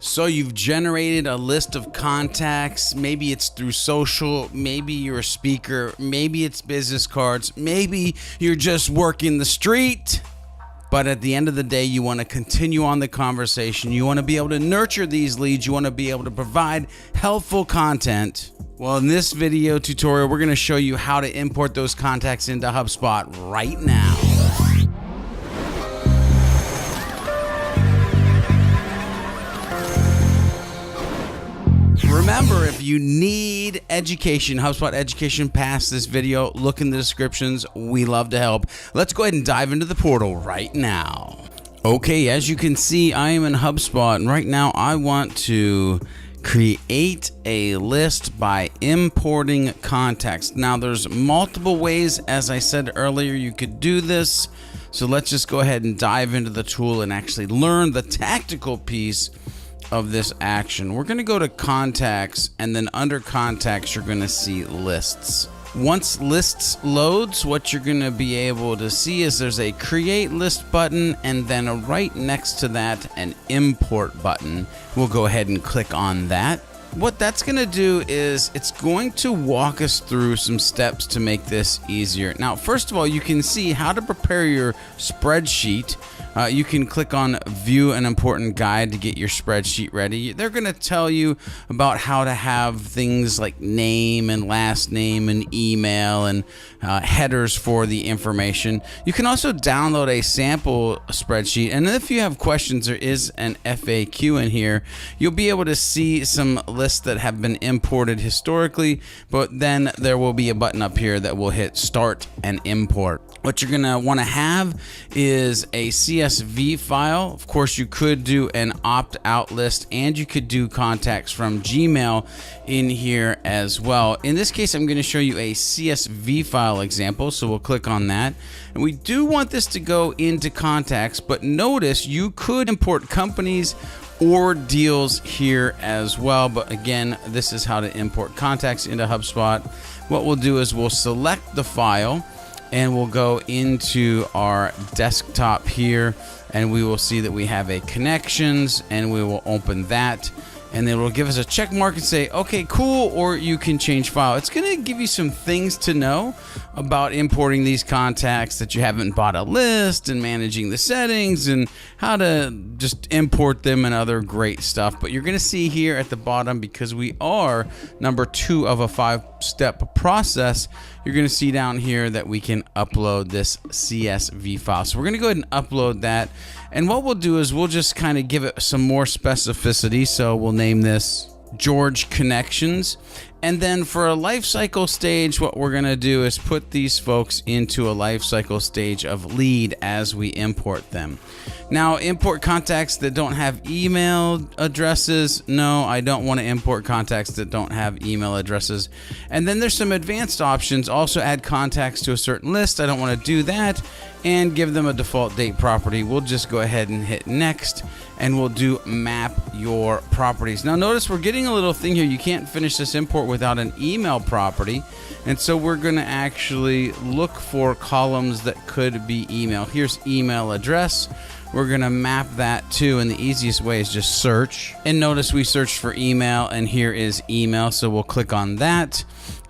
So you've generated a list of contacts. Maybe it's through social, maybe you're a speaker, maybe it's business cards, maybe you're just working the street. But at the end of the day, you want to continue on the conversation. You want to be able to nurture these leads. You want to be able to provide helpful content. Well, in this video tutorial, we're going to show you how to import those contacts into HubSpot right now. Remember, if you need education, HubSpot education past this video, look in the descriptions. We love to help. Let's go ahead and dive into the portal right now. Okay, as you can see, I am in HubSpot, and right now I want to create a list by importing contacts. Now, there's multiple ways, as I said earlier, you could do this. So let's just go ahead and dive into the tool and actually learn the tactical piece of this action. We're going to go to contacts, and then under contacts you're going to see lists. Once lists loads, what you're going to be able to see is there's a create list button, and then right next to that an import button. We'll go ahead and click on that. What that's going to do is it's going to walk us through some steps to make this easier. Now, first of all, you can see how to prepare your spreadsheet. You can click on view an important guide to get your spreadsheet ready. They're going to tell you about how to have things like name and last name and email and headers for the information. You can also download a sample spreadsheet, and if you have questions, there is an FAQ in here. You'll be able to see some lists that have been imported historically, but then there will be a button up here that will hit start and import. What you're going to want to have is a CSV file. Of course, you could do an opt-out list, and you could do contacts from Gmail in here as well. In this case, I'm going to show you a CSV file example, so we'll click on that. And we do want this to go into contacts, but notice you could import companies or deals here as well. But again, this is how to import contacts into HubSpot. What we'll do is we'll select the file, and we'll go into our desktop here, and we will see that we have a connections, and we will open that, and then it will give us a check mark and say, okay, cool, or you can change file. It's going to give you some things to know about importing these contacts, that you haven't bought a list, and managing the settings, and how to just import them, and other great stuff. But you're going to see here at the bottom, because we are number 2 of a 5-step process, you're going to see down here that we can upload this CSV file. So we're going to go ahead and upload that. And what we'll do is we'll just kind of give it some more specificity. So we'll name this George Connections. And then for a life cycle stage, what we're going to do is put these folks into a life cycle stage of lead as we import them. Now, import contacts that don't have email addresses. No, I don't want to import contacts that don't have email addresses. And then there's some advanced options. Also add contacts to a certain list. I don't want to do that. And give them a default date property. We'll just go ahead and hit next, and we'll do map your properties. Now notice we're getting a little thing here. You can't finish this import without an email property. And so we're going to actually look for columns that could be email. Here's email address. We're going to map that too, and the easiest way is just search. And notice we searched for email, and here is email. So we'll click on that.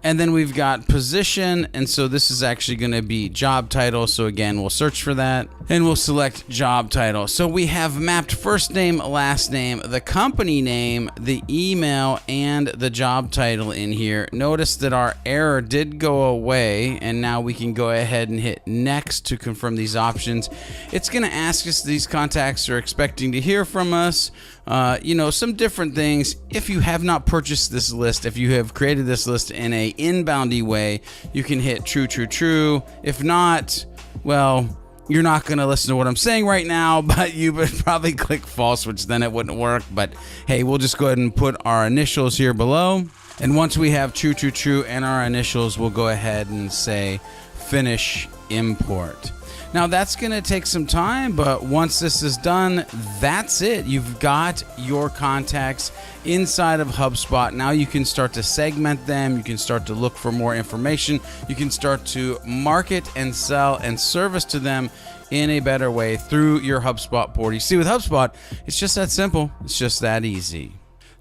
And then we've got position, and so this is actually going to be job title. So again, we'll search for that, and we'll select job title. So we have mapped first name, last name, the company name, the email, and the job title in here. Notice that our error did go away, and now we can go ahead and hit next to confirm these options. It's going to ask us these contacts are expecting to hear from us. Some different things. If you have not purchased this list, if you have created this list in a inboundy way, you can hit true, true, true. If not, well, you're not going to listen to what I'm saying right now, but you would probably click false, which then it wouldn't work. But hey, we'll just go ahead and put our initials here below. And once we have true, true, true and our initials, we'll go ahead and say finish import. Now that's going to take some time, but once this is done, that's it. You've got your contacts inside of HubSpot. Now you can start to segment them. You can start to look for more information. You can start to market and sell and service to them in a better way through your HubSpot board. You see, with HubSpot, it's just that simple. It's just that easy.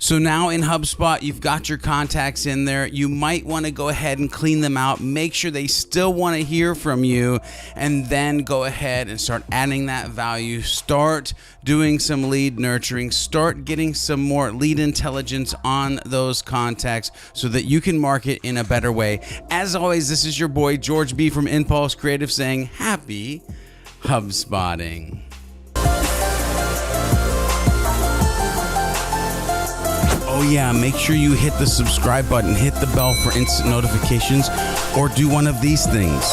So now in HubSpot, you've got your contacts in there. You might want to go ahead and clean them out. Make sure they still want to hear from you, and then go ahead and start adding that value. Start doing some lead nurturing. Start getting some more lead intelligence on those contacts so that you can market in a better way. As always, this is your boy George B from Impulse Creative saying happy HubSpotting. Oh yeah, make sure you hit the subscribe button, hit the bell for instant notifications, or do one of these things.